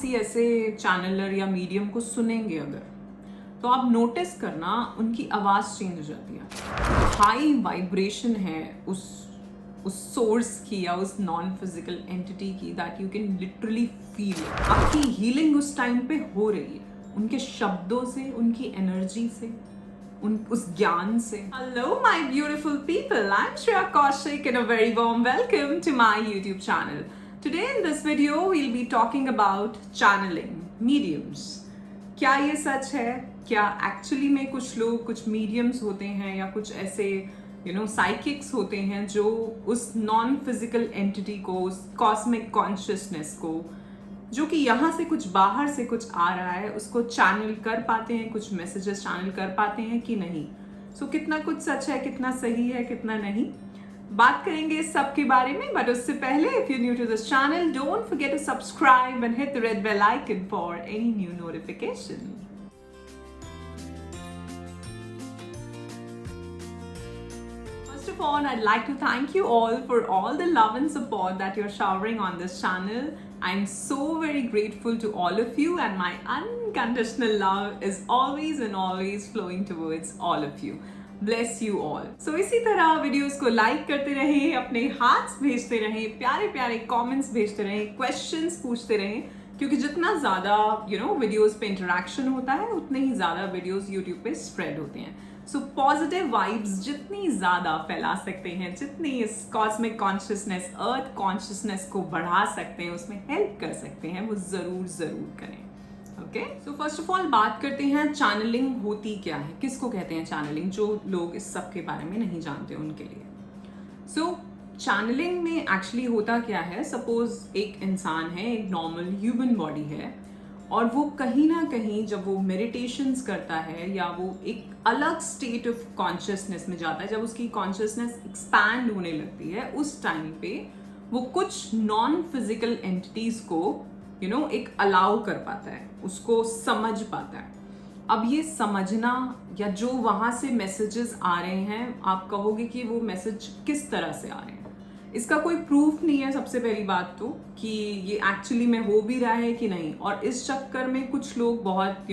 किसी ऐसे चैनलर या मीडियम को सुनेंगे अगर, तो आप नोटिस करना उनकी आवाज़ चेंज हो जाती है। हाई वाइब्रेशन है उस सोर्स की या उस नॉन फिजिकल एंटिटी की, that you can literally feel. आपकी हीलिंग उस टाइम पे हो रही है उनके शब्दों से, उनकी एनर्जी से, उस ज्ञान से। Hello my beautiful people, I am Shreya Kaushik and a very warm welcome to my YouTube channel. Today in this video we'll be talking about channeling, mediums. क्या ये सच है? क्या एक्चुअली में कुछ लोग, कुछ मीडियम्स होते हैं या कुछ ऐसे साइकिक्स होते हैं जो उस नॉन फिजिकल एंटिटी को, उस कॉस्मिक कॉन्शियसनेस को, जो कि यहाँ से कुछ बाहर से कुछ आ रहा है, उसको चैनल कर पाते हैं, कुछ मैसेजेस चैनल कर पाते हैं कि नहीं? सो कितना कुछ सच है, कितना सही है, कितना नहीं, बात करेंगे इस सब के बारे में। बट उससे पहले, if you new to this channel, don't forget to subscribe and hit the red bell icon for any new notification. First of all, I'd like to thank you all for all the love and support that you're showering on this channel. I'm so very grateful to all of you, and my unconditional love is always and always flowing towards all of you. Bless you all. So इसी तरह videos को like करते रहें, अपने हाथ्स भेजते रहें, प्यारे प्यारे कमेंट्स भेजते रहें, क्वेश्चंस पूछते रहें, क्योंकि जितना ज़्यादा वीडियोस पे इंटरेक्शन होता है उतने ही ज़्यादा वीडियोस यूट्यूब पे स्प्रेड होते हैं। सो पॉजिटिव वाइब्स जितनी ज़्यादा फैला सकते हैं, जितनी इस कॉस्मिक कॉन्शियसनेस, अर्थ कॉन्शियसनेस को बढ़ा सकते हैं, उसमें हेल्प कर सकते हैं, वो ज़रूर करें। Okay, so first of all बात करते हैं चैनलिंग होती क्या है, किसको कहते हैं चैनलिंग, जो लोग इस सब के बारे में नहीं जानते उनके लिए। सो चैनलिंग में एक्चुअली होता क्या है, सपोज एक इंसान है, एक नॉर्मल ह्यूमन बॉडी है, और वो कहीं ना कहीं जब वो मेडिटेशंस करता है या वो एक अलग स्टेट ऑफ कॉन्शियसनेस में जाता है, जब उसकी कॉन्शियसनेस एक्सपैंड होने लगती है, उस टाइम पे वो कुछ नॉन फिजिकल एंटिटीज को एक अलाउ कर पाता है, उसको समझ पाता है। अब ये समझना या जो वहाँ से मैसेजेस आ रहे हैं, आप कहोगे कि वो मैसेज किस तरह से आ रहे हैं, इसका कोई प्रूफ नहीं है सबसे पहली बात तो, कि ये एक्चुअली में हो भी रहा है कि नहीं। और इस चक्कर में कुछ लोग बहुत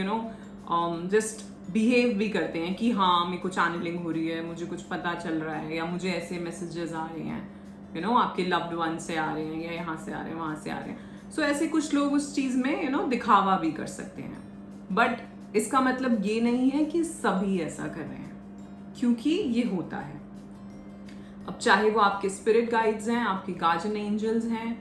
जस्ट बिहेव भी करते हैं कि हाँ मेरे को चैनलिंग हो रही है, मुझे कुछ पता चल रहा है, या मुझे ऐसे मैसेजेस आ रहे हैं, आपके लव्ड वन से आ रहे हैं, या यहाँ से आ रहे हैं, वहाँ से आ रहे हैं। सो ऐसे कुछ लोग उस चीज़ में दिखावा भी कर सकते हैं, बट इसका मतलब ये नहीं है कि सभी ऐसा कर रहे हैं, क्योंकि ये होता है। अब चाहे वो आपके स्पिरिट गाइड्स हैं, आपके गार्जियन एंजल्स हैं,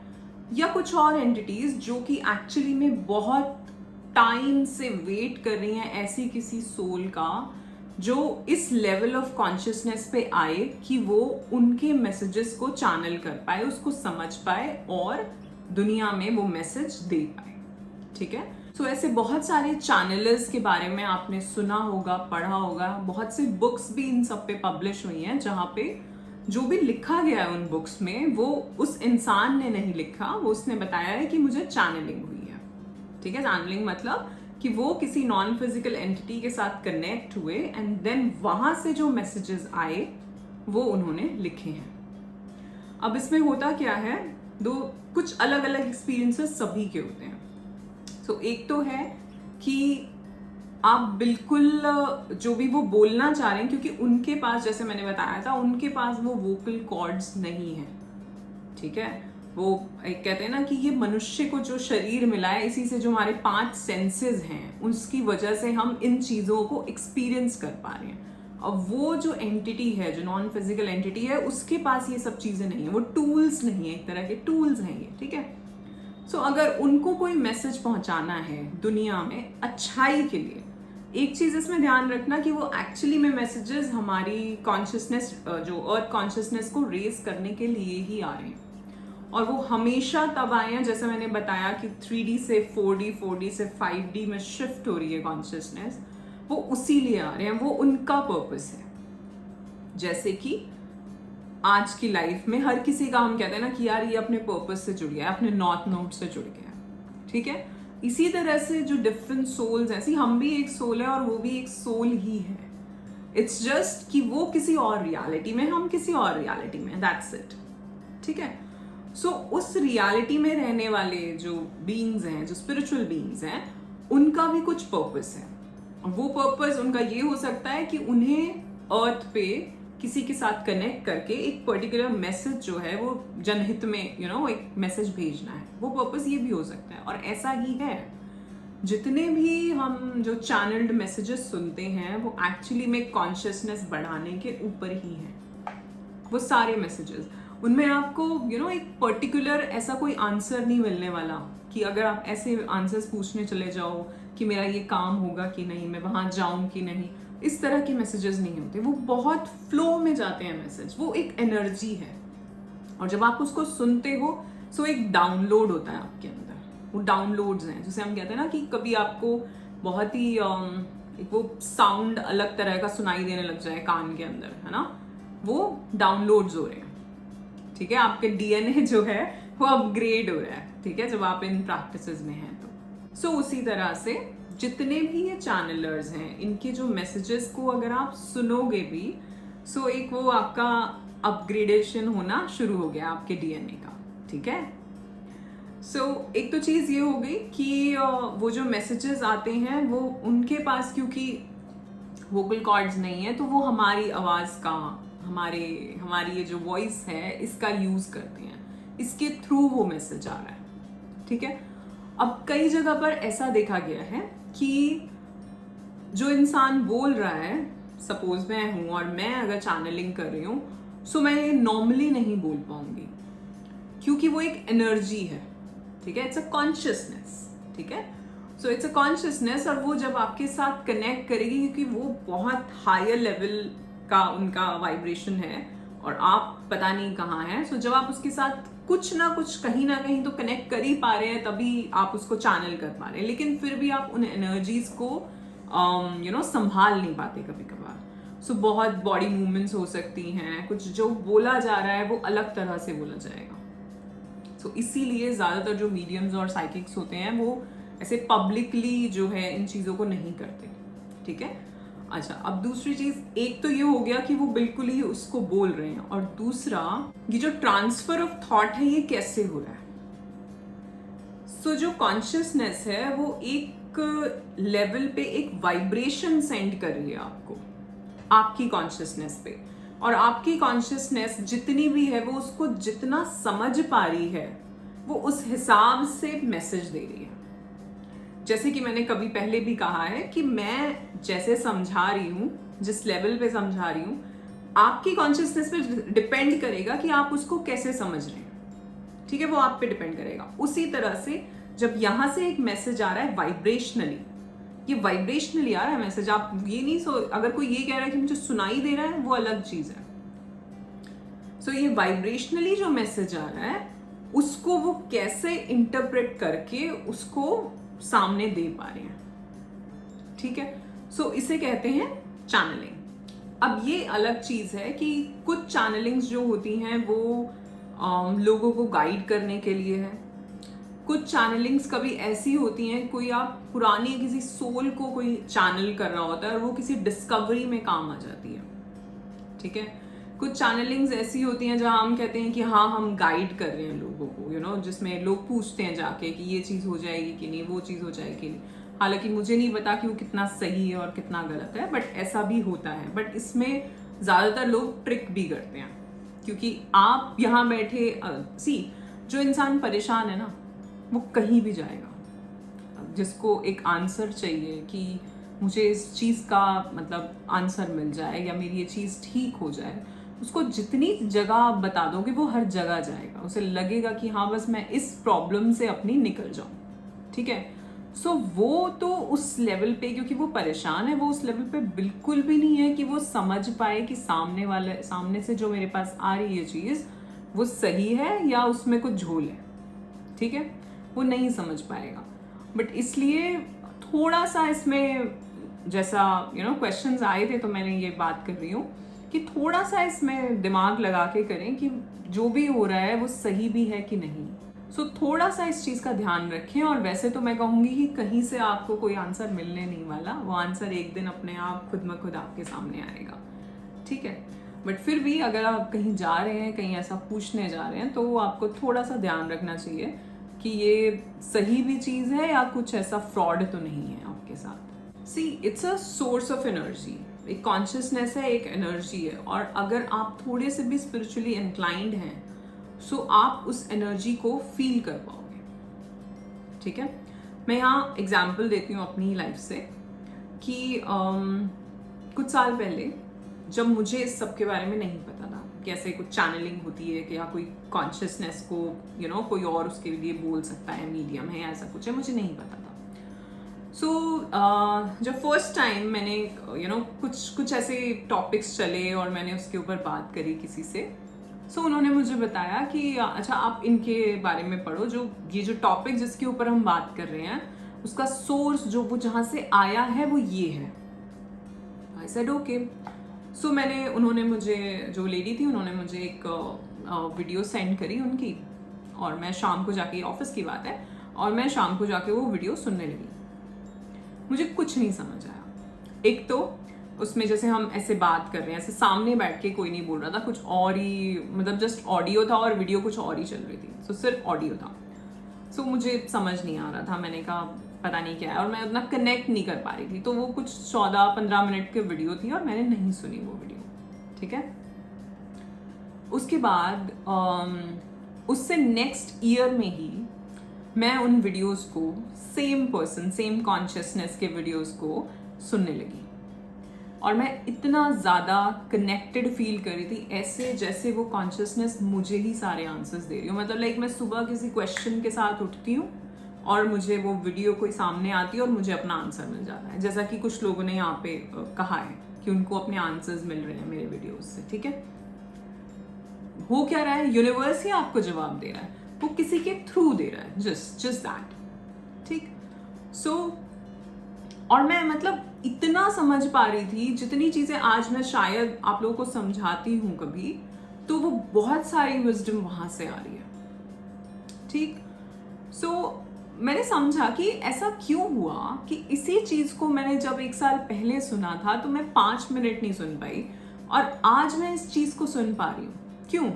या कुछ और एंटिटीज जो कि एक्चुअली में बहुत टाइम से वेट कर रही हैं ऐसी किसी सोल का जो इस लेवल ऑफ कॉन्शियसनेस पे आए कि वो उनके मैसेजेस को चैनल कर पाए, उसको समझ पाए और दुनिया में वो मैसेज दे पाए। ठीक है, सो ऐसे बहुत सारे चैनलर्स के बारे में आपने सुना होगा, पढ़ा होगा, बहुत सी बुक्स भी इन सब पे पब्लिश हुई हैं, जहाँ पे जो भी लिखा गया है उन बुक्स में वो उस इंसान ने नहीं लिखा, वो उसने बताया है कि मुझे चैनलिंग हुई है। ठीक है, चैनलिंग मतलब कि वो किसी नॉन फिजिकल एंटिटी के साथ कनेक्ट हुए एंड देन वहाँ से जो मैसेजेस आए वो उन्होंने लिखे हैं। अब इसमें होता क्या है, कुछ अलग अलग एक्सपीरियंसेस सभी के होते हैं। सो एक तो है कि आप बिल्कुल जो भी वो बोलना चाह रहे हैं, क्योंकि उनके पास, जैसे मैंने बताया था, उनके पास वो वोकल कॉर्ड्स नहीं है। ठीक है, वो एक कहते हैं ना कि ये मनुष्य को जो शरीर मिला है, इसी से जो हमारे 5 सेंसेस हैं, उसकी वजह से हम इन चीज़ों को एक्सपीरियंस कर पा रहे हैं। अब वो जो एंटिटी है, जो नॉन फिजिकल एंटिटी है, उसके पास ये सब चीज़ें नहीं है, वो टूल्स नहीं है, एक तरह के टूल्स हैं ये। ठीक है, सो अगर उनको कोई मैसेज पहुंचाना है दुनिया में अच्छाई के लिए, एक चीज़ इसमें ध्यान रखना कि वो एक्चुअली में मैसेजेस हमारी कॉन्शियसनेस, जो अर्थ कॉन्शियसनेस को रेज करने के लिए ही आ रहे हैं, और वो हमेशा तब आए हैं, जैसे मैंने बताया कि 3D से 4D, 4D से 5D में शिफ्ट हो रही है कॉन्शियसनेस, वो उसी लिए आ रहे हैं, वो उनका पर्पस है। जैसे कि आज की लाइफ में हर किसी का, हम कहते हैं ना कि यार ये अपने पर्पस से जुड़ गया है, अपने नॉर्थ नोड से जुड़ गया है। ठीक है, इसी तरह से जो डिफरेंट सोल्स हैं, हम भी एक सोल है और वो भी एक सोल ही है। इट्स जस्ट कि वो किसी और रियलिटी में, हम किसी और रियलिटी में, दैट्स इट। ठीक है, सो उस रियलिटी में रहने वाले जो बीइंग्स हैं, जो स्पिरिचुअल बीइंग्स हैं, उनका भी कुछ पर्पस है। वो पर्पस उनका ये हो सकता है कि उन्हें अर्थ पे किसी के साथ कनेक्ट करके एक पर्टिकुलर मैसेज जो है वो जनहित में एक मैसेज भेजना है। वो पर्पस ये भी हो सकता है, और ऐसा ही है। जितने भी हम जो चैनल्ड मैसेजेस सुनते हैं वो एक्चुअली में कॉन्शियसनेस बढ़ाने के ऊपर ही हैं। वो सारे मैसेजेस, उनमें आपको एक पर्टिकुलर ऐसा कोई आंसर नहीं मिलने वाला कि अगर आप ऐसे आंसर्स पूछने चले जाओ कि मेरा ये काम होगा कि नहीं, मैं वहाँ जाऊँ कि नहीं, इस तरह के मैसेजेस नहीं होते। वो बहुत फ्लो में जाते हैं मैसेज, वो एक एनर्जी है। और जब आप उसको सुनते हो सो एक डाउनलोड होता है आपके अंदर। वो डाउनलोड्स हैं, जैसे हम कहते हैं ना कि कभी आपको बहुत ही एक वो साउंड अलग तरह का सुनाई देने लग जाए कान के अंदर, है ना, वो डाउनलोड्स हो रहे हैं। ठीक है, आपके डीएनए जो है वो अपग्रेड हो रहा है। ठीक है, जब आप इन प्रैक्टिसेस में हैं तो सो उसी तरह से जितने भी ये चैनलर्स हैं, इनके जो मैसेजेस को अगर आप सुनोगे भी, सो एक वो आपका अपग्रेडेशन होना शुरू हो गया आपके डीएनए का। ठीक है, सो एक तो चीज़ ये हो गई कि वो जो मैसेजेस आते हैं वो उनके पास क्योंकि वोकल कॉर्ड्स नहीं है, तो वो हमारी आवाज़ का, हमारी ये जो वॉइस है इसका यूज़ करते हैं, इसके थ्रू वो मैसेज आ रहा है। ठीक है, अब कई जगह पर ऐसा देखा गया है कि जो इंसान बोल रहा है, सपोज मैं हूँ और मैं अगर चैनलिंग कर रही हूँ, सो मैं नॉर्मली नहीं बोल पाऊंगी क्योंकि वो एक एनर्जी है। ठीक है, इट्स अ कॉन्शियसनेस। ठीक है, सो इट्स अ कॉन्शियसनेस, और वो जब आपके साथ कनेक्ट करेगी क्योंकि वो बहुत हायर लेवल का उनका वाइब्रेशन है और आप पता नहीं कहाँ हैं, सो जब आप उसके साथ कुछ ना कुछ कहीं ना कहीं तो कनेक्ट कर ही पा रहे हैं, तभी आप उसको चैनल कर पा रहे हैं। लेकिन फिर भी आप उन एनर्जीज को संभाल नहीं पाते कभी कभार। सो बहुत बॉडी मूवमेंट्स हो सकती हैं, कुछ जो बोला जा रहा है वो अलग तरह से बोला जाएगा। सो इसीलिए ज़्यादातर जो मीडियम्स और साइकिक्स होते हैं वो ऐसे पब्लिकली जो है इन चीज़ों को नहीं करते। ठीक है, अच्छा, अब दूसरी चीज़, एक तो ये हो गया कि वो बिल्कुल ही उसको बोल रहे हैं, और दूसरा ये जो ट्रांसफर ऑफ थॉट है ये कैसे हो रहा है। सो जो कॉन्शियसनेस है वो एक लेवल पे एक वाइब्रेशन सेंड कर रही है आपको, आपकी कॉन्शियसनेस पे, और आपकी कॉन्शियसनेस जितनी भी है वो उसको जितना समझ पा रही है वो उस हिसाब से मैसेज दे रही है। जैसे कि मैंने कभी पहले भी कहा है कि मैं जैसे समझा रही हूँ, जिस लेवल पे समझा रही हूँ, आपकी कॉन्शियसनेस पे डिपेंड करेगा कि आप उसको कैसे समझ रहे हैं। ठीक है, वो आप पे डिपेंड करेगा। उसी तरह से जब यहाँ से एक मैसेज आ रहा है वाइब्रेशनली, ये वाइब्रेशनली आ रहा है मैसेज, आप ये नहीं अगर कोई ये कह रहा है कि मुझे सुनाई दे रहा है, वो अलग चीज है। सो ये वाइब्रेशनली जो मैसेज आ रहा है उसको वो कैसे इंटरप्रेट करके उसको सामने दे पा रहे हैं। ठीक है, सो इसे कहते हैं चैनलिंग। अब ये अलग चीज है कि कुछ चैनलिंग्स जो होती हैं वो लोगों को गाइड करने के लिए है। कुछ चैनलिंग्स कभी ऐसी होती हैं, कोई आप पुरानी किसी सोल को कोई चैनल कर रहा होता है और वो किसी डिस्कवरी में काम आ जाती है। ठीक है, कुछ चैनलिंग्स ऐसी होती हैं जहां हम कहते हैं कि हाँ हम गाइड कर रहे हैं लोगों को, जिसमें लोग पूछते हैं जाके कि ये चीज़ हो जाएगी कि नहीं, वो चीज़ हो जाएगी कि नहीं। हालांकि मुझे नहीं पता कि वो कितना सही है और कितना गलत है, बट ऐसा भी होता है। बट इसमें ज़्यादातर लोग ट्रिक भी करते हैं, क्योंकि आप यहाँ बैठे जो इंसान परेशान है ना, वो कहीं भी जाएगा। जिसको एक आंसर चाहिए कि मुझे इस चीज़ का मतलब आंसर मिल जाए या मेरी ये चीज़ ठीक हो जाए, उसको जितनी जगह आप बता दोगे वो हर जगह जाएगा। उसे लगेगा कि हाँ बस मैं इस प्रॉब्लम से अपनी निकल जाऊँ। ठीक है, सो वो तो उस लेवल पे, क्योंकि वो परेशान है, वो उस लेवल पे बिल्कुल भी नहीं है कि वो समझ पाए कि सामने से जो मेरे पास आ रही है चीज़ वो सही है या उसमें कुछ झोल है। ठीक है, वो नहीं समझ पाएगा। बट इसलिए थोड़ा सा इसमें जैसा क्वेश्चंस आए थे, तो मैंने ये बात कर रही हूँ कि थोड़ा सा इसमें दिमाग लगा के करें कि जो भी हो रहा है वो सही भी है कि नहीं। सो थोड़ा सा इस चीज़ का ध्यान रखें। और वैसे तो मैं कहूँगी कि कहीं से आपको कोई आंसर मिलने नहीं वाला, वो आंसर एक दिन अपने आप खुद ब खुद आपके सामने आएगा। ठीक है, बट फिर भी अगर आप कहीं जा रहे हैं, कहीं ऐसा पूछने जा रहे हैं, तो आपको थोड़ा सा ध्यान रखना चाहिए कि ये सही भी चीज़ है या कुछ ऐसा फ्रॉड तो नहीं है आपके साथ। See, it's a source of energy, एक कॉन्शियसनेस है, एक एनर्जी है, और अगर आप थोड़े से भी स्पिरिचुअली इंक्लाइंड हैं सो आप उस एनर्जी को फील कर पाओगे। ठीक है, मैं यहाँ एग्जाम्पल देती हूँ अपनी लाइफ से कि कुछ साल पहले जब मुझे इस सब के बारे में नहीं पता था, कैसे कुछ चैनलिंग होती है कि या कोई कॉन्शियसनेस को कोई और उसके लिए बोल सकता है, मीडियम है, ऐसा कुछ है, मुझे नहीं पता था। सो जब फर्स्ट टाइम मैंने कुछ ऐसे टॉपिक्स चले और मैंने उसके ऊपर बात करी किसी से, सो उन्होंने मुझे बताया कि अच्छा आप इनके बारे में पढ़ो, जो ये जो टॉपिक जिसके ऊपर हम बात कर रहे हैं उसका सोर्स जो वो जहाँ से आया है वो ये है। I said okay. सो उन्होंने मुझे, जो लेडी थी उन्होंने मुझे एक वीडियो सेंड करी उनकी, और मैं शाम को जाके, ऑफिस की बात है, और मैं शाम को जाके वो वीडियो सुनने लगी। मुझे कुछ नहीं समझ आया। एक तो उसमें जैसे हम ऐसे बात कर रहे हैं, ऐसे सामने बैठ के कोई नहीं बोल रहा था, कुछ और ही, मतलब जस्ट ऑडियो था और वीडियो कुछ और ही चल रही थी। सो सिर्फ ऑडियो था। सो मुझे समझ नहीं आ रहा था, मैंने कहा पता नहीं क्या है, और मैं उतना कनेक्ट नहीं कर पा रही थी। तो वो कुछ 14-15 मिनट की वीडियो थी और मैंने नहीं सुनी वो वीडियो। ठीक है, उसके बाद उससे नेक्स्ट ईयर में ही मैं उन वीडियोस को, सेम पर्सन, सेम कॉन्शियसनेस के वीडियोस को सुनने लगी, और मैं इतना ज़्यादा कनेक्टेड फील कर रही थी, ऐसे जैसे वो कॉन्शियसनेस मुझे ही सारे आंसर्स दे रही हो। मतलब लाइक मैं सुबह किसी क्वेश्चन के साथ उठती हूँ और मुझे वो वीडियो कोई सामने आती है और मुझे अपना आंसर मिल जाता है, जैसा कि कुछ लोगों ने यहाँ पे कहा है कि उनको अपने आंसर्स मिल रहे हैं मेरे वीडियोस से। ठीक है, हो क्या रहा है, यूनिवर्स ही आपको जवाब दे रहा है, वो किसी के थ्रू दे रहा है, जस्ट दैट। ठीक, सो और मैं मतलब इतना समझ पा रही थी, जितनी चीज़ें आज मैं शायद आप लोगों को समझाती हूँ कभी, तो वो बहुत सारी विजडम वहाँ से आ रही है। ठीक, सो मैंने समझा कि ऐसा क्यों हुआ कि इसी चीज़ को मैंने जब 1 साल पहले सुना था तो मैं 5 मिनट नहीं सुन पाई, और आज मैं इस चीज़ को सुन पा रही हूँ। क्यों?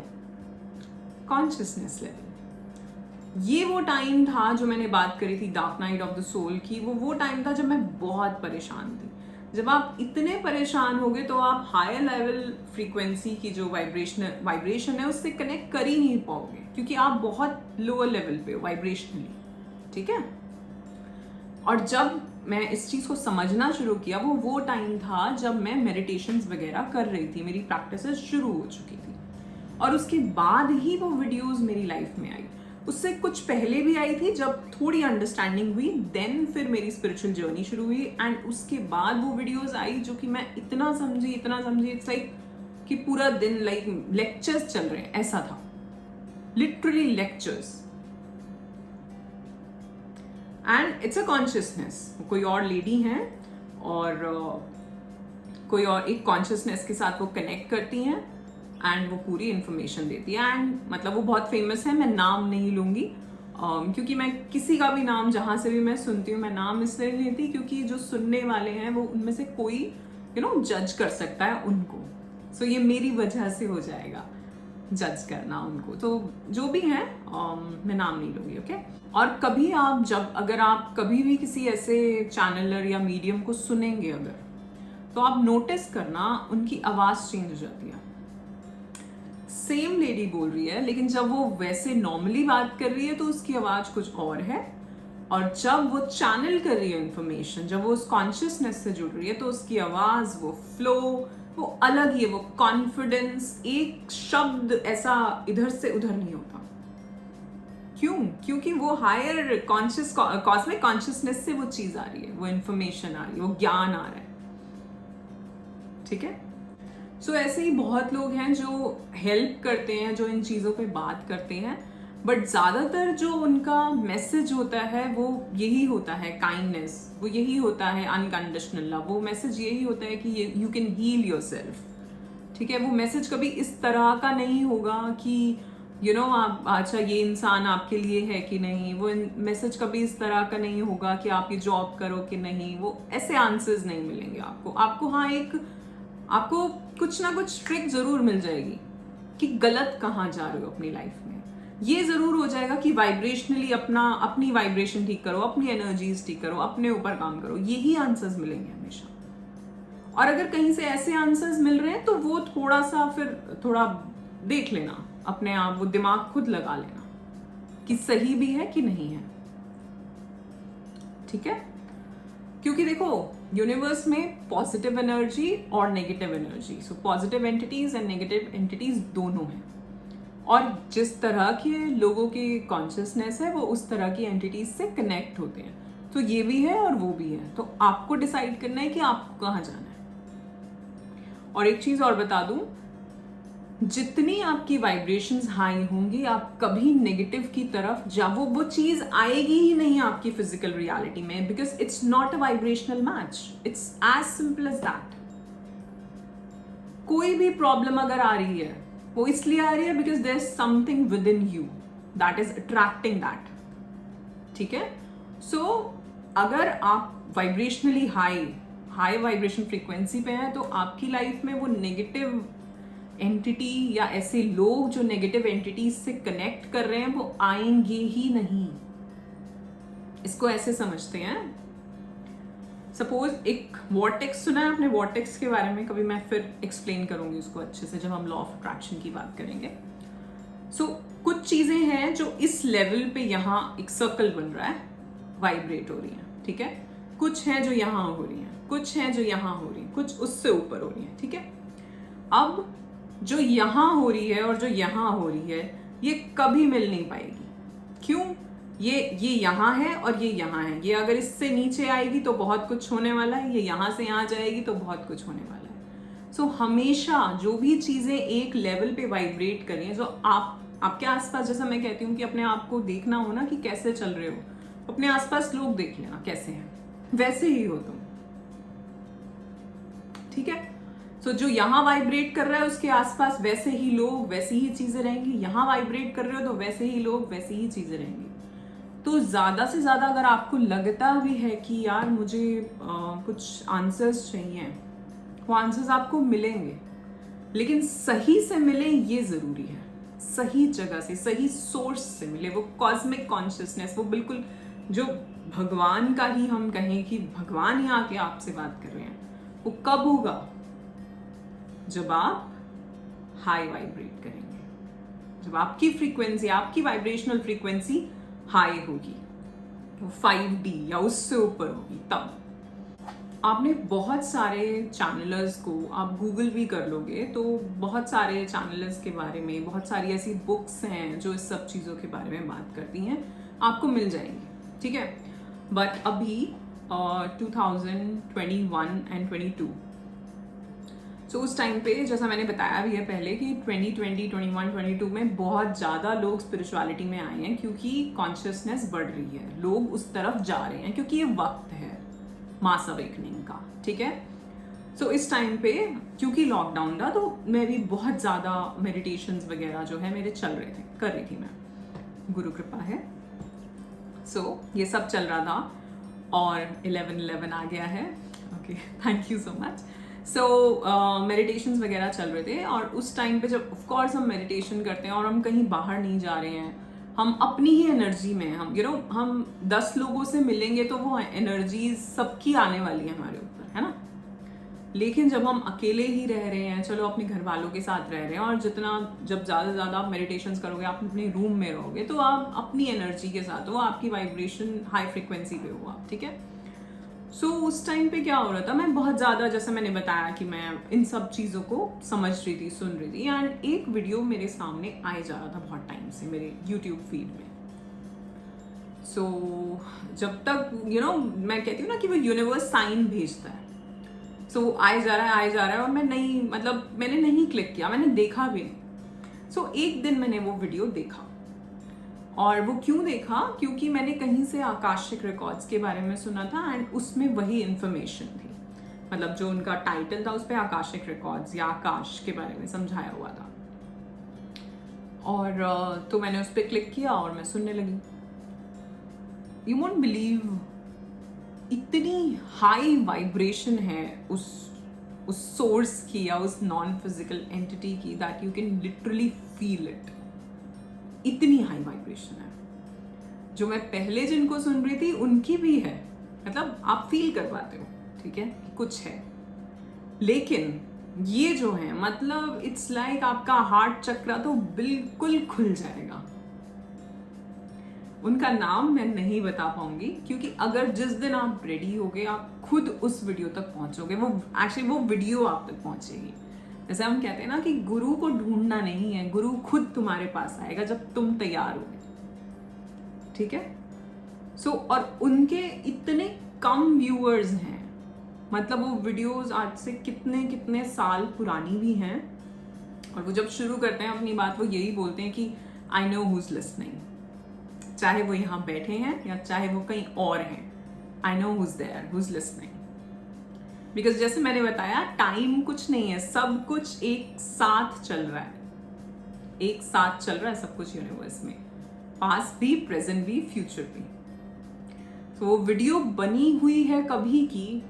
Consciousness level. ये वो टाइम था जो मैंने बात करी थी dark night of the soul की, वो टाइम था जब मैं बहुत परेशान थी। जब आप इतने परेशान हो गए तो आप हायर लेवल फ्रीक्वेंसी की जो वाइब्रेशन है उससे कनेक्ट कर ही नहीं पाओगे, क्योंकि आप बहुत लोअर लेवल पे हो वाइब्रेशनली। ठीक है, और जब मैं इस चीज़ को समझना शुरू किया, वो टाइम था जब मैं मेडिटेशंस वगैरह कर रही थी, मेरी प्रैक्टिसेस शुरू हो चुकी थी, और उसके बाद ही वो वीडियोस मेरी लाइफ में आई। उससे कुछ पहले भी आई थी जब थोड़ी अंडरस्टैंडिंग हुई, देन फिर मेरी स्पिरिचुअल जर्नी शुरू हुई, एंड उसके बाद वो वीडियोस आई जो कि मैं इतना समझी, इट्स लाइक कि पूरा दिन लाइक लेक्चर्स चल रहे हैं, ऐसा था, literally lectures. And it's a consciousness, कोई और लेडी हैं और कोई और एक कॉन्शियसनेस के साथ वो कनेक्ट करती हैं एंड वो पूरी इन्फॉर्मेशन देती है। एंड मतलब वो बहुत फेमस है, मैं नाम नहीं लूँगी क्योंकि मैं किसी का भी नाम जहाँ से भी मैं सुनती हूँ, मैं नाम इसलिए नहीं लेती क्योंकि जो सुनने वाले हैं वो उनमें से कोई जज कर सकता है उनको। सो ये मेरी वजह से हो जाएगा जज करना उनको, तो जो भी हैं मैं नाम नहीं लूँगी। ओके, और कभी आप अगर आप कभी भी किसी ऐसे चैनलर या मीडियम को सुनेंगे अगर, तो आप नोटिस करना उनकी आवाज़ चेंज हो जाती है। सेम लेडी बोल रही है, लेकिन जब वो वैसे नॉर्मली बात कर रही है तो उसकी आवाज़ कुछ और है, और जब वो चैनल कर रही है इन्फॉर्मेशन, जब वो उस कॉन्शियसनेस से जुड़ रही है तो उसकी आवाज़, वो फ्लो, वो अलग ही है, वो कॉन्फिडेंस, एक शब्द ऐसा इधर से उधर नहीं होता। क्यों? क्योंकि वो हायर कॉस्मिक कॉन्शियसनेस से वो चीज़ आ रही है, वो इन्फॉर्मेशन आ रही है, वो ज्ञान आ रहा है। ठीक है, सो ऐसे ही बहुत लोग हैं जो हेल्प करते हैं, जो इन चीज़ों पे बात करते हैं, बट ज़्यादातर जो उनका मैसेज होता है वो यही होता है, काइंडनेस, वो यही होता है, अनकंडीशनल लव, वो मैसेज यही होता है कि यू कैन हील योरसेल्फ। ठीक है, वो मैसेज कभी इस तरह का नहीं होगा कि आप अच्छा ये इंसान आपके लिए है कि नहीं, वो मैसेज कभी इस तरह का नहीं होगा कि आप ये जॉब करो कि नहीं, वो ऐसे आंसर्स नहीं मिलेंगे आपको। हाँ, आपको कुछ ना कुछ ट्रिक जरूर मिल जाएगी कि गलत कहाँ जा रहे हो अपनी लाइफ में। ये जरूर हो जाएगा कि वाइब्रेशनली अपनी वाइब्रेशन ठीक करो, अपनी एनर्जीज ठीक करो, अपने ऊपर काम करो, यही आंसर्स मिलेंगे हमेशा। और अगर कहीं से ऐसे आंसर्स मिल रहे हैं तो वो थोड़ा देख लेना अपने आप, वो दिमाग खुद लगा लेना कि सही भी है कि नहीं है, ठीक है। क्योंकि देखो यूनिवर्स में पॉजिटिव एनर्जी और negative energy, so positive entities and negative entities दोनों हैं। और जिस तरह के लोगों की कॉन्शियसनेस है वो उस तरह की एंटिटीज से कनेक्ट होते हैं। तो ये भी है और वो भी है, तो आपको डिसाइड करना है कि आपको कहाँ जाना है। और एक चीज और बता दूं, जितनी आपकी वाइब्रेशंस हाई होंगी आप कभी नेगेटिव की तरफ वो चीज आएगी ही नहीं आपकी फिजिकल रियलिटी में, because it's not a vibrational match, it's as simple as that. कोई भी प्रॉब्लम अगर आ रही है वो इसलिए आ रही है because there is something within you that is attracting that, ठीक है। सो अगर आप वाइब्रेशनली हाई वाइब्रेशन फ्रीक्वेंसी पे हैं तो आपकी लाइफ में वो नेगेटिव एंटिटी या ऐसे लोग जो नेगेटिव एंटिटीज से कनेक्ट कर रहे हैं वो आएंगे ही नहीं। इसको ऐसे समझते हैं, सपोज एक वॉर्टेक्स सुना है आपने वॉर्टेक्स के बारे में, कभी मैं फिर एक्सप्लेन करूंगी उसको अच्छे से जब हम लॉ ऑफ अट्रैक्शन की बात करेंगे। सो कुछ चीजें हैं जो इस लेवल पे यहाँ एक सर्कल बन रहा है, वाइब्रेट हो रही है, ठीक है। कुछ है जो यहाँ हो रही है, कुछ है जो यहाँ हो रही है, कुछ उससे ऊपर हो रही है, ठीक है। अब जो यहाँ हो रही है और जो यहाँ हो रही है ये कभी मिल नहीं पाएगी। क्यों? ये यहाँ है और ये यहाँ है। ये अगर इससे नीचे आएगी तो बहुत कुछ होने वाला है, ये यहाँ से यहाँ जाएगी तो बहुत कुछ होने वाला है। सो हमेशा जो भी चीजें एक लेवल पे वाइब्रेट कर रही हैं, जो आपके आसपास, जैसा मैं कहती हूँ कि अपने आप को देखना हो ना कि कैसे चल रहे हो, अपने आसपास लोग देख लेना कैसे हैं, वैसे ही हो तुम, ठीक है। सो जो यहाँ वाइब्रेट कर रहा है उसके आसपास वैसे ही लोग, वैसी ही चीजें रहेंगी। यहाँ वाइब्रेट कर रहे हो तो वैसे ही लोग, वैसी ही चीजें रहेंगी। तो ज्यादा से ज्यादा अगर आपको लगता भी है कि यार मुझे कुछ आंसर्स चाहिए, वो आंसर्स आपको मिलेंगे, लेकिन सही से मिले ये जरूरी है। सही जगह से, सही सोर्स से मिले, वो कॉस्मिक कॉन्शियसनेस, वो बिल्कुल जो भगवान का ही हम कहें कि भगवान ही आके आपसे बात कर रहे हैं, वो कब होगा? जब आप हाई वाइब्रेट करेंगे, जब आपकी फ्रीक्वेंसी, आपकी वाइब्रेशनल फ्रीक्वेंसी हाई होगी, वो 5D या उससे ऊपर होगी, तब। आपने बहुत सारे चैनलर्स को आप गूगल भी कर लोगे तो बहुत सारे चैनलर्स के बारे में, बहुत सारी ऐसी बुक्स हैं जो इस सब चीज़ों के बारे में बात करती हैं, आपको मिल जाएंगी, ठीक है। बट अभी 2021 एंड 22, सो उस टाइम पे जैसा मैंने बताया भी है पहले कि 2020, 21, 22 में बहुत ज़्यादा लोग स्पिरिचुअलिटी में आए हैं क्योंकि कॉन्शियसनेस बढ़ रही है, लोग उस तरफ जा रहे हैं क्योंकि ये वक्त है मास अवेकनिंग का, ठीक है। सो इस टाइम पे क्योंकि लॉकडाउन था तो मैं भी बहुत ज़्यादा मेडिटेशंस वगैरह जो है मेरे चल रहे थे, कर रही थी मैं, गुरु कृपा है। सो ये सब चल रहा था और 11/11 आ गया है, okay, thank you so much. So meditations वगैरह चल रहे थे और उस टाइम पे जब ऑफकोर्स हम मेडिटेशन करते हैं और हम कहीं बाहर नहीं जा रहे हैं, हम अपनी ही एनर्जी में, हम हम 10 लोगों से मिलेंगे तो वो एनर्जीज सबकी आने वाली है हमारे ऊपर, है ना। लेकिन जब हम अकेले ही रह रहे हैं, चलो अपने घर वालों के साथ रह रहे हैं, और जब ज़्यादा से ज़्यादा आप मेडिटेशंस करोगे, आप अपने रूम में रहोगे तो आप अपनी एनर्जी के साथ हो, आपकी वाइब्रेशन हाई फ्रिक्वेंसी पे हो आप, ठीक है। सो उस टाइम पे क्या हो रहा था, मैं बहुत ज़्यादा, जैसे मैंने बताया कि मैं इन सब चीज़ों को समझ रही थी, सुन रही थी, एंड एक वीडियो मेरे सामने आए जा रहा था बहुत टाइम से मेरे यूट्यूब फीड में। सो जब तक मैं कहती हूँ ना कि वो यूनिवर्स साइन भेजता है, सो आए जा रहा है और मैंने नहीं क्लिक किया, मैंने देखा भी नहीं। सो एक दिन मैंने वो वीडियो देखा, और वो क्यों देखा, क्योंकि मैंने कहीं से आकाशिक रिकॉर्ड्स के बारे में सुना था एंड उसमें वही इंफॉर्मेशन थी, मतलब जो उनका टाइटल था उस पर आकाशिक रिकॉर्ड्स या आकाश के बारे में समझाया हुआ था। और तो मैंने उस पर क्लिक किया और मैं सुनने लगी। यू वोंट बिलीव, इतनी हाई वाइब्रेशन है उस उस सोर्स की या उस नॉन फिजिकल एंटिटी की, that you can literally feel it. इतनी हाई वाइब्रेशन है। जो मैं पहले जिनको सुन रही थी उनकी भी है, मतलब आप फील कर पाते हो, ठीक है, कुछ है। लेकिन ये जो है, मतलब इट्स लाइक आपका हार्ट चक्र तो बिल्कुल खुल जाएगा। उनका नाम मैं नहीं बता पाऊंगी, क्योंकि अगर जिस दिन आप रेडी होगे आप खुद उस वीडियो तक पहुंचोगे, वो एक्चुअली वो वीडियो आप तक पहुंचेगी। जैसे हम कहते हैं ना कि गुरु को ढूंढना नहीं है, गुरु खुद तुम्हारे पास आएगा जब तुम तैयार होगे, ठीक है। सो और उनके इतने कम व्यूअर्स हैं, मतलब वो वीडियोस आज से कितने कितने साल पुरानी भी हैं, और वो जब शुरू करते हैं अपनी बात वो यही बोलते हैं कि आई नो हु इज लिसनिंग, चाहे वो यहाँ बैठे हैं या चाहे वो कहीं और हैं, I know who is there, who is listening. Because जैसे मैंने बताया, टाइम कुछ नहीं है, सब कुछ एक साथ चल रहा है, एक साथ चल रहा है सब कुछ यूनिवर्स में, पास्ट भी, प्रेजेंट भी, फ्यूचर भी। तो वो वीडियो बनी हुई है कभी की,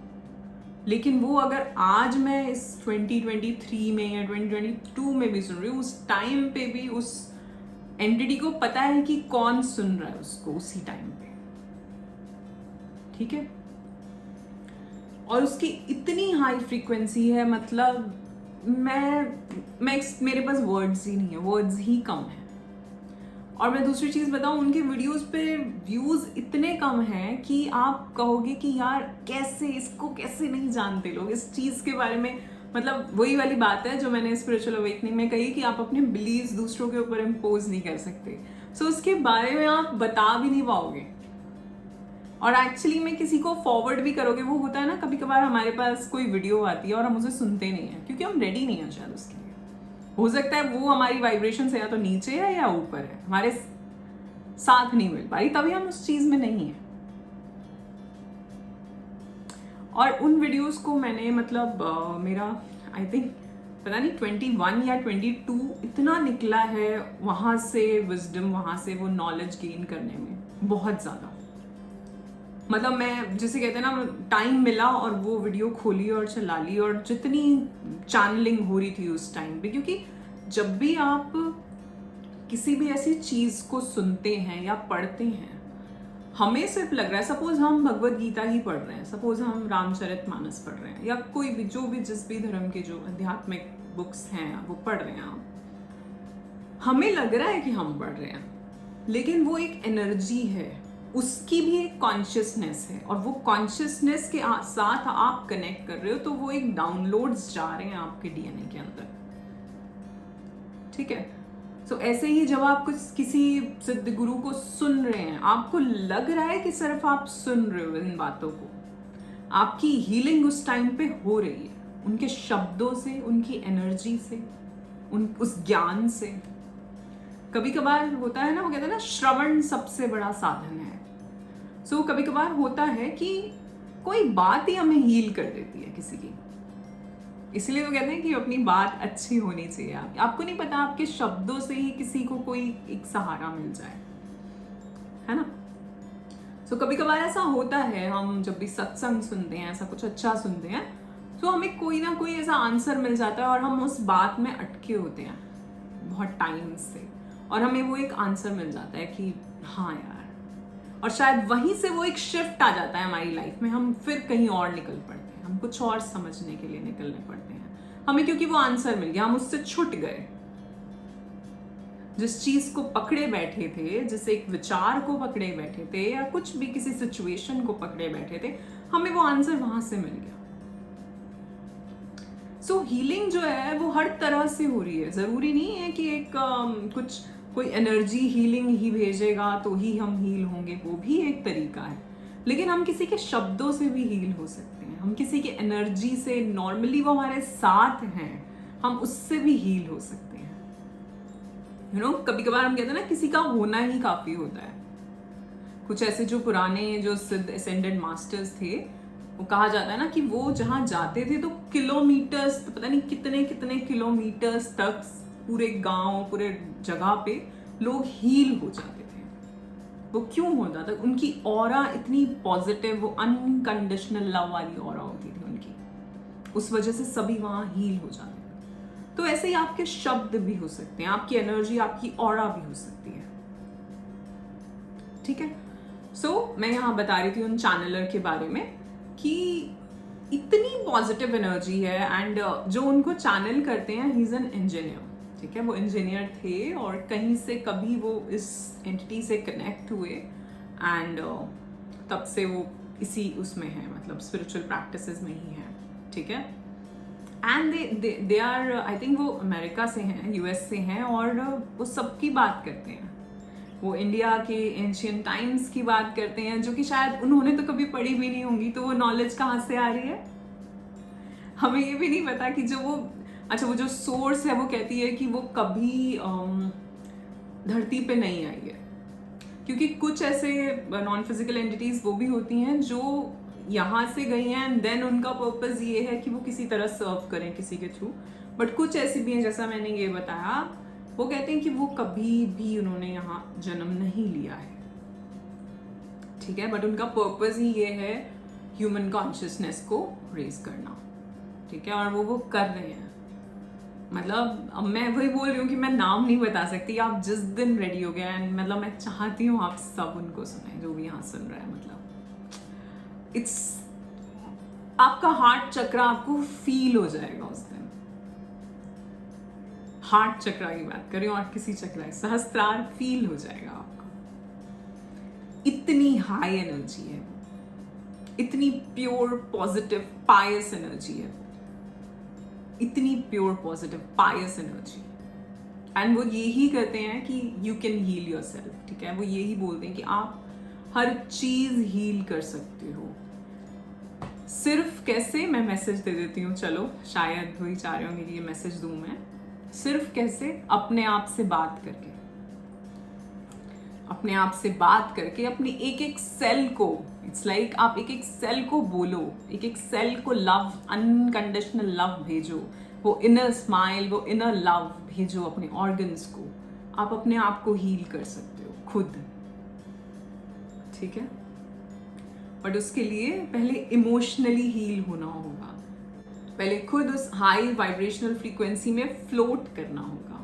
लेकिन वो अगर आज मैं इस 2023 में या 2022 में भी सुन रही हूँ, उस टाइम पे भी उस एंटिटी को पता है कि कौन सुन रहा है उसको उसी टाइम पे, ठीक है। और उसकी इतनी हाई फ्रीक्वेंसी है, मतलब मेरे पास वर्ड्स ही नहीं है, वर्ड्स ही कम है। और मैं दूसरी चीज़ बताऊं, उनके वीडियोस पे व्यूज़ इतने कम हैं कि आप कहोगे कि यार कैसे, इसको कैसे नहीं जानते लोग इस चीज़ के बारे में। मतलब वही वाली बात है जो मैंने स्पिरिचुअल अवेकनिंग में कही कि आप अपने बिलीव्स दूसरों के ऊपर इम्पोज नहीं कर सकते। सो उसके बारे में आप बता भी नहीं पाओगे, और एक्चुअली में किसी को फॉरवर्ड भी करोगे, वो होता है ना कभी कभार हमारे पास कोई वीडियो आती है और हम उसे सुनते नहीं है क्योंकि हम रेडी नहीं है शायद उसके लिए। हो सकता है वो हमारी वाइब्रेशन से या तो नीचे है या ऊपर है, हमारे साथ नहीं मिल पा रही, तभी हम उस चीज में नहीं है। और उन वीडियोस को मैंने मतलब मेरा आई थिंक पता नहीं 21 या 22 इतना निकला है वहां से विजडम, वहां से वो नॉलेज गेन करने में बहुत ज़्यादा। मतलब मैं जिसे कहते हैं ना, टाइम मिला और वो वीडियो खोली और चला ली, और जितनी चैनलिंग हो रही थी उस टाइम पे, क्योंकि जब भी आप किसी भी ऐसी चीज़ को सुनते हैं या पढ़ते हैं, हमें सिर्फ लग रहा है, सपोज हम भगवत गीता ही पढ़ रहे हैं, सपोज हम रामचरितमानस पढ़ रहे हैं, या कोई भी जो भी जिस भी धर्म के जो आध्यात्मिक बुक्स हैं वो पढ़ रहे हैं आप, हमें लग रहा है कि हम पढ़ रहे हैं, लेकिन वो एक एनर्जी है, उसकी भी एक कॉन्शियसनेस है, और वो कॉन्शियसनेस के साथ आप कनेक्ट कर रहे हो, तो वो एक डाउनलोड्स जा रहे हैं आपके डीएनए के अंदर, ठीक है। सो ऐसे ही जब आप कुछ किसी सिद्ध गुरु को सुन रहे हैं, आपको लग रहा है कि सिर्फ आप सुन रहे हो इन बातों को, आपकी हीलिंग उस टाइम पे हो रही है, उनके शब्दों से, उनकी एनर्जी से, उस ज्ञान से। कभी कभार होता है ना, वो कहते हैं ना श्रवण सबसे बड़ा साधन है। सो कभी कभार होता है कि कोई बात ही हमें हील कर देती है किसी की, इसलिए वो कहते हैं कि अपनी बात अच्छी होनी चाहिए। आपको नहीं पता, आपके शब्दों से ही किसी को कोई एक सहारा मिल जाए, है ना। सो कभी कभार ऐसा होता है, हम जब भी सत्संग सुनते हैं, ऐसा कुछ अच्छा सुनते हैं, तो हमें कोई ना कोई ऐसा आंसर मिल जाता है और हम उस बात में अटके होते हैं बहुत टाइम से, और हमें वो एक आंसर मिल जाता है कि हाँ यार, और शायद वहीं से वो एक शिफ्ट आ जाता है हमारी लाइफ में, हम फिर कहीं और निकल पड़ते हैं, हम कुछ और समझने के लिए निकलने पड़ते हैं हमें, क्योंकि वो आंसर मिल गया, हम उससे छूट गए। जिस चीज को पकड़े बैठे थे, जिस एक विचार को पकड़े बैठे थे, या कुछ भी किसी सिचुएशन को पकड़े बैठे थे, हमें वो आंसर वहां से मिल गया। सो हीलिंग जो है वो हर तरह से हो रही है, जरूरी नहीं है कि एक कुछ कोई एनर्जी हीलिंग ही भेजेगा तो ही हम हील होंगे, वो भी एक तरीका है, लेकिन हम किसी के शब्दों से भी हील हो सकते हैं, हम किसी की एनर्जी से, नॉर्मली वो हमारे साथ हैं, हम उससे भी हील हो सकते हैं। यू नो, कभी कभार हम कहते हैं ना किसी का होना ही काफी होता है। कुछ ऐसे जो पुराने जो सिद्ध असेंडेड मास्टर्स थे, वो कहा जाता है ना कि वो जहाँ जाते थे तो किलोमीटर्स, तो पता नहीं कितने कितने किलोमीटर्स तक पूरे गांव, पूरे जगह पे लोग हील हो जाते थे। वो क्यों होता था? उनकी ऑरा इतनी पॉजिटिव, वो अनकंडीशनल लव वाली ऑरा होती थी उनकी, उस वजह से सभी वहाँ हील हो जाते हैं। तो ऐसे ही आपके शब्द भी हो सकते हैं, आपकी एनर्जी, आपकी ऑरा भी हो सकती है। ठीक है। सो मैं यहाँ बता रही थी उन चैनलर के बारे में कि इतनी पॉजिटिव एनर्जी है, एंड जो उनको चैनल करते हैं, ही इज एन इंजीनियर। ठीक है, वो इंजीनियर थे और कहीं से कभी वो इस एंटिटी से कनेक्ट हुए, एंड तब से वो इसी उसमें है, मतलब स्पिरिचुअल प्रैक्टिसेस में ही है। ठीक है। And they are, I think वो अमेरिका से हैं, यूएस से हैं, और वो सबकी बात करते हैं। वो इंडिया के एंशियंट टाइम्स की बात करते हैं, जो कि शायद उन्होंने तो कभी पढ़ी भी नहीं होंगी, तो वो नॉलेज कहाँ से आ रही है हमें ये भी नहीं पता। कि जो वो, अच्छा, वो जो सोर्स है वो कहती है कि वो कभी धरती पे नहीं आई है, क्योंकि कुछ ऐसे नॉन फिजिकल एंटिटीज वो भी होती हैं जो यहाँ से गई हैं, एंड देन उनका पर्पस ये है कि वो किसी तरह सर्व करें किसी के थ्रू। बट कुछ ऐसी भी हैं, जैसा मैंने ये बताया, वो कहते हैं कि वो कभी भी उन्होंने यहाँ जन्म नहीं लिया है। ठीक है, बट उनका पर्पस ही ये है ह्यूमन कॉन्शियसनेस को रेज करना। ठीक है, और वो कर रहे हैं। मतलब अब मैं वही बोल रही हूँ कि मैं नाम नहीं बता सकती, आप जिस दिन रेडी हो गए, एंड मतलब मैं चाहती हूँ आप सब उनको सुने जो भी यहाँ सुन रहा है। मतलब इट्स, आपका हार्ट चक्रा आपको फील हो जाएगा उस दिन। हार्ट चक्रा की बात करें और किसी चक्रा, सहस्त्रार फील हो जाएगा आपको। इतनी हाई एनर्जी है, इतनी प्योर पॉजिटिव पायस एनर्जी है, इतनी pure positive pious energy. And वो यही कहते हैं कि you can heal yourself. ठीक है, वो यही बोलते हैं कि आप हर चीज हील कर सकते हो। सिर्फ कैसे, मैं मैसेज दे देती हूँ, चलो शायद वही चाह रहे होंगे कि ये मैसेज दूं मैं। सिर्फ कैसे, अपने आप से बात करके, अपने आप से बात करके, अपनी एक एक सेल को, इट्स लाइक आप एक एक सेल को बोलो, एक एक सेल को लव, अनकंडीशनल लव भेजो, वो इनर स्माइल, वो इनर लव भेजो अपने ऑर्गन्स को। आप अपने आप को हील कर सकते हो खुद। ठीक है, बट उसके लिए पहले इमोशनली हील होना होगा, पहले खुद उस हाई वाइब्रेशनल फ्रीक्वेंसी में फ्लोट करना होगा।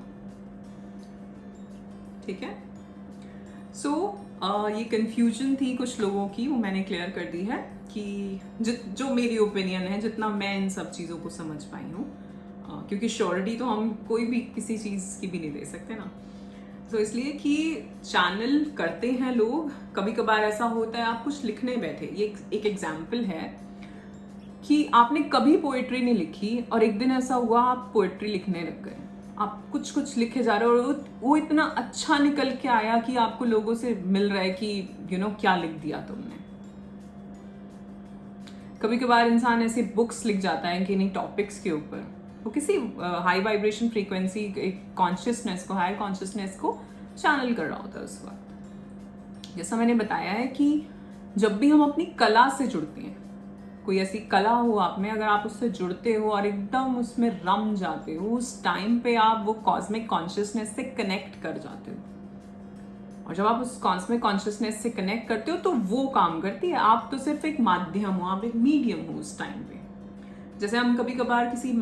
ठीक है, सो ये कंफ्यूजन थी कुछ लोगों की, वो मैंने क्लियर कर दी है कि जो मेरी ओपिनियन है, जितना मैं इन सब चीज़ों को समझ पाई हूँ, क्योंकि श्योरिटी तो हम कोई भी किसी चीज़ की भी नहीं दे सकते ना। तो इसलिए कि चैनल करते हैं लोग, कभी कभार ऐसा होता है आप कुछ लिखने बैठे, ये एक एग्जाम्पल है कि आपने कभी पोएट्री नहीं लिखी और एक दिन ऐसा हुआ आप पोएट्री लिखने लग गए, आप कुछ कुछ लिखे जा रहे हो और वो इतना अच्छा निकल के आया कि आपको लोगों से मिल रहा है कि क्या लिख दिया तुमने। कभी कभार इंसान ऐसे बुक्स लिख जाता है कि नहीं टॉपिक्स के ऊपर, वो किसी हाई वाइब्रेशन फ्रीक्वेंसी, एक कॉन्शियसनेस को, हायर कॉन्शियसनेस को चैनल कर रहा होता है उस वक्त। जैसा मैंने बताया है कि जब भी हम अपनी कला से जुड़ते हैं, कोई ऐसी कला हो आप में, अगर आप उससे जुड़ते हो और एकदम उसमें रम जाते हो, उस टाइम पे आप वो कॉस्मिक कॉन्शियसनेस से कनेक्ट कर जाते हो। और जब आप उस कॉस्मिक कॉन्शियसनेस से कनेक्ट करते हो तो वो काम करती है, आप तो सिर्फ एक माध्यम हो, आप एक मीडियम हो उस टाइम पे। जैसे हम कभी कभार किसी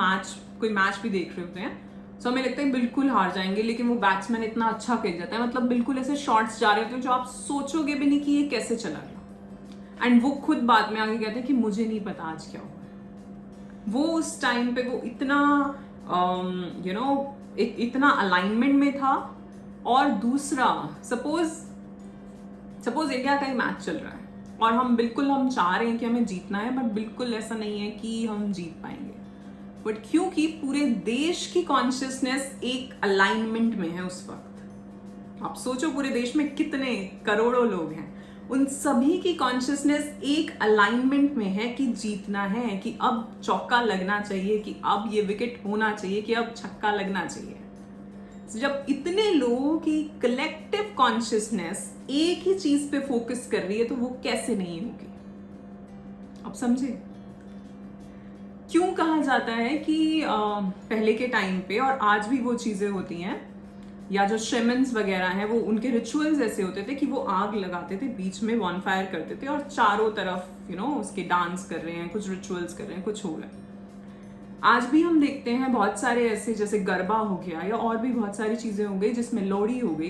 कोई मैच भी देख रहे होते हैं, तो हमें लगता है बिल्कुल हार जाएंगे, लेकिन वो बैट्समैन इतना अच्छा खेल जाता है, मतलब बिल्कुल ऐसे शॉट्स जा रहे होते हैं जो आप सोचोगे भी नहीं कि ये कैसे चला गया, एंड वो खुद बाद में आगे कहते हैं कि मुझे नहीं पता आज क्या हुआ। वो उस टाइम पे वो इतना इतना अलाइनमेंट में था। और दूसरा, सपोज इंडिया का ही मैच चल रहा है और हम चाह रहे हैं कि हमें जीतना है, बट बिल्कुल ऐसा नहीं है कि हम जीत पाएंगे, बट क्योंकि पूरे देश की कॉन्शियसनेस एक अलाइनमेंट में है उस वक्त। आप सोचो पूरे देश में कितने करोड़ों लोग हैं, उन सभी की कॉन्शियसनेस एक अलाइनमेंट में है कि जीतना है, कि अब चौका लगना चाहिए, कि अब ये विकेट होना चाहिए, कि अब छक्का लगना चाहिए। जब इतने लोगों की कलेक्टिव कॉन्शियसनेस एक ही चीज पे फोकस कर रही है तो वो कैसे नहीं होगी। अब समझे क्यों कहा जाता है कि पहले के टाइम पे, और आज भी वो चीजें होती हैं, या जो शेमन्स वगैरह हैं, वो उनके रिचुअल्स ऐसे होते थे कि वो आग लगाते थे, बीच में बॉनफायर करते थे और चारों तरफ उसके डांस कर रहे हैं, कुछ रिचुअल्स कर रहे हैं, कुछ हो रहा है। आज भी हम देखते हैं बहुत सारे ऐसे, जैसे गरबा हो गया या और भी बहुत सारी चीजें हो गई, जिसमें लोहड़ी हो गई,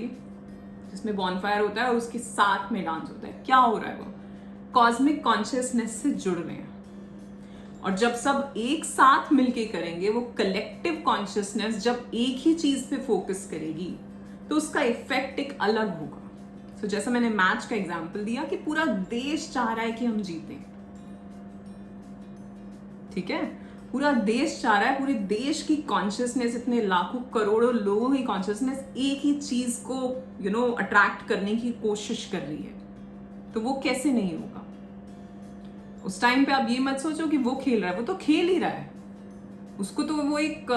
जिसमें बॉनफायर होता है और उसके साथ में डांस होता है। क्या हो रहा है? वो कॉस्मिक कॉन्शियसनेस से जुड़ रहे हैं। और जब सब एक साथ मिलके करेंगे, वो कलेक्टिव कॉन्शियसनेस जब एक ही चीज पे फोकस करेगी, तो उसका इफेक्ट एक अलग होगा। तो जैसा मैंने मैच का एग्जांपल दिया कि पूरा देश चाह रहा है कि हम जीतें, ठीक है, पूरा देश चाह रहा है, पूरे देश की कॉन्शियसनेस, इतने लाखों करोड़ों लोगों की कॉन्शियसनेस एक ही चीज को अट्रैक्ट करने की कोशिश कर रही है, तो वो कैसे नहीं होगा? उस टाइम पे आप ये मत सोचो कि वो खेल रहा है, वो तो खेल ही रहा है। उसको तो वो एक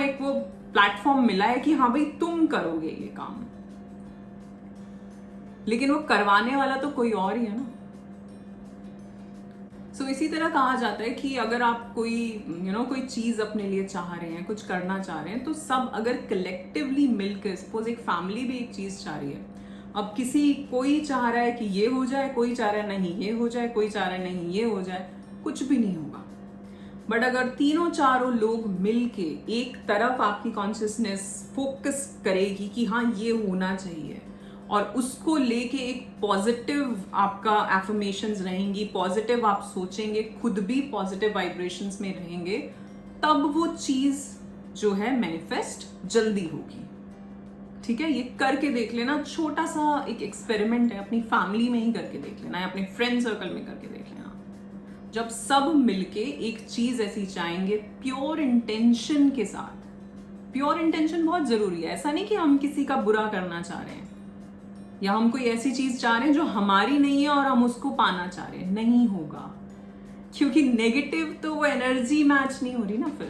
एक वो प्लेटफॉर्म मिला है कि हाँ भाई तुम करोगे ये काम, लेकिन वो करवाने वाला तो कोई और ही है ना। इसी तरह कहा जाता है कि अगर आप कोई चीज अपने लिए चाह रहे हैं, कुछ करना चाह रहे हैं, तो सब अगर कलेक्टिवली मिलकर, सपोज एक फैमिली भी एक चीज चाह रही है, अब कोई चाह रहा है कि ये हो जाए, कोई चाह रहा है नहीं ये हो जाए, कोई चाह रहा है नहीं ये हो जाए, कुछ भी नहीं होगा। बट अगर तीनों चारों लोग मिलके एक तरफ आपकी कॉन्शियसनेस फोकस करेगी कि हाँ ये होना चाहिए, और उसको लेके एक पॉजिटिव आपका एफर्मेशंस रहेंगी, पॉजिटिव आप सोचेंगे, खुद भी पॉजिटिव वाइब्रेशंस में रहेंगे, तब वो चीज जो है मैनिफेस्ट जल्दी होगी। ठीक है, ये करके देख लेना, छोटा सा एक एक्सपेरिमेंट है, अपनी फैमिली में ही करके देख लेना या अपने फ्रेंड सर्कल में करके देख लेना। जब सब मिलके एक चीज ऐसी चाहेंगे प्योर इंटेंशन के साथ, प्योर इंटेंशन बहुत जरूरी है। ऐसा नहीं कि हम किसी का बुरा करना चाह रहे हैं या हम कोई ऐसी चीज चाह रहे हैं जो हमारी नहीं है और हम उसको पाना चाह रहे हैं, नहीं होगा, क्योंकि नेगेटिव तो वो एनर्जी मैच नहीं हो रही ना। फिर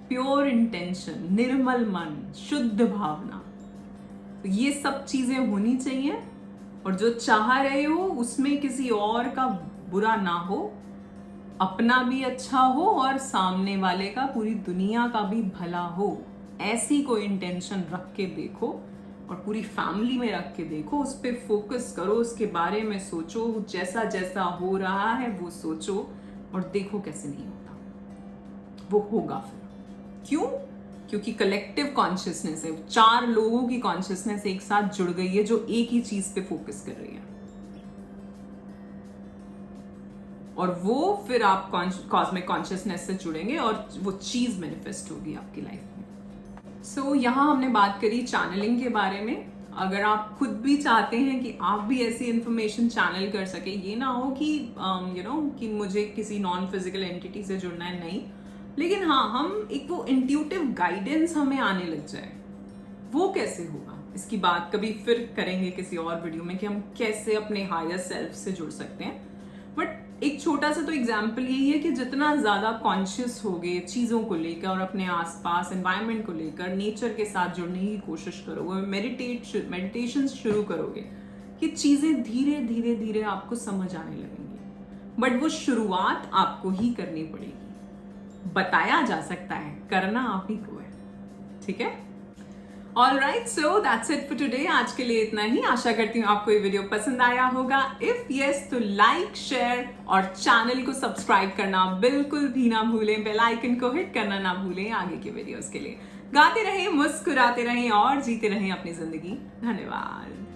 प्योर इंटेंशन, निर्मल मन, शुद्ध भावना, तो ये सब चीजें होनी चाहिए। और जो चाह रहे हो उसमें किसी और का बुरा ना हो, अपना भी अच्छा हो और सामने वाले का, पूरी दुनिया का भी भला हो, ऐसी कोई इंटेंशन रख के देखो और पूरी फैमिली में रख के देखो, उस पर फोकस करो, उसके बारे में सोचो, जैसा जैसा हो रहा है वो सोचो और देखो कैसे नहीं होता, वो होगा। फिर क्यों? क्योंकि कलेक्टिव कॉन्शियसनेस है, 4 लोगों की कॉन्शियसनेस एक साथ जुड़ गई है जो एक ही चीज पे फोकस कर रही है, और वो फिर आप कॉस्मिक कॉन्शियसनेस से जुड़ेंगे और वो चीज मैनिफेस्ट होगी आपकी लाइफ में। यहाँ हमने बात करी चैनलिंग के बारे में। अगर आप खुद भी चाहते हैं कि आप भी ऐसी इंफॉर्मेशन चैनल कर सके, ये ना हो कि कि मुझे किसी नॉन फिजिकल एंटिटी से जुड़ना है, नहीं, लेकिन हाँ हम एक वो इंट्यूटिव गाइडेंस हमें आने लग जाए, वो कैसे होगा, इसकी बात कभी फिर करेंगे किसी और वीडियो में कि हम कैसे अपने हायर सेल्फ से जुड़ सकते हैं। बट एक छोटा सा तो एग्जाम्पल यही है कि जितना ज्यादा कॉन्शियस होगे चीजों को लेकर और अपने आसपास एनवायरनमेंट को लेकर, नेचर के साथ जुड़ने की कोशिश करोगे, मेडिटेशन शुरू करोगे, कि चीजें धीरे धीरे धीरे आपको समझ आने लगेंगी। बट वो शुरुआत आपको ही करनी पड़ेगी, बताया जा सकता है, करना आप ही को है। ठीक है, alright, so that's it for today. आज के लिए इतना ही। आशा करती हूँ आपको ये वीडियो पसंद आया होगा। इफ यस तो लाइक, शेयर और चैनल को सब्सक्राइब करना बिल्कुल भी ना भूलें, बेल आइकन को हिट करना ना भूलें आगे के वीडियोस के लिए। गाते रहें, मुस्कुराते रहें और जीते रहें अपनी जिंदगी। धन्यवाद।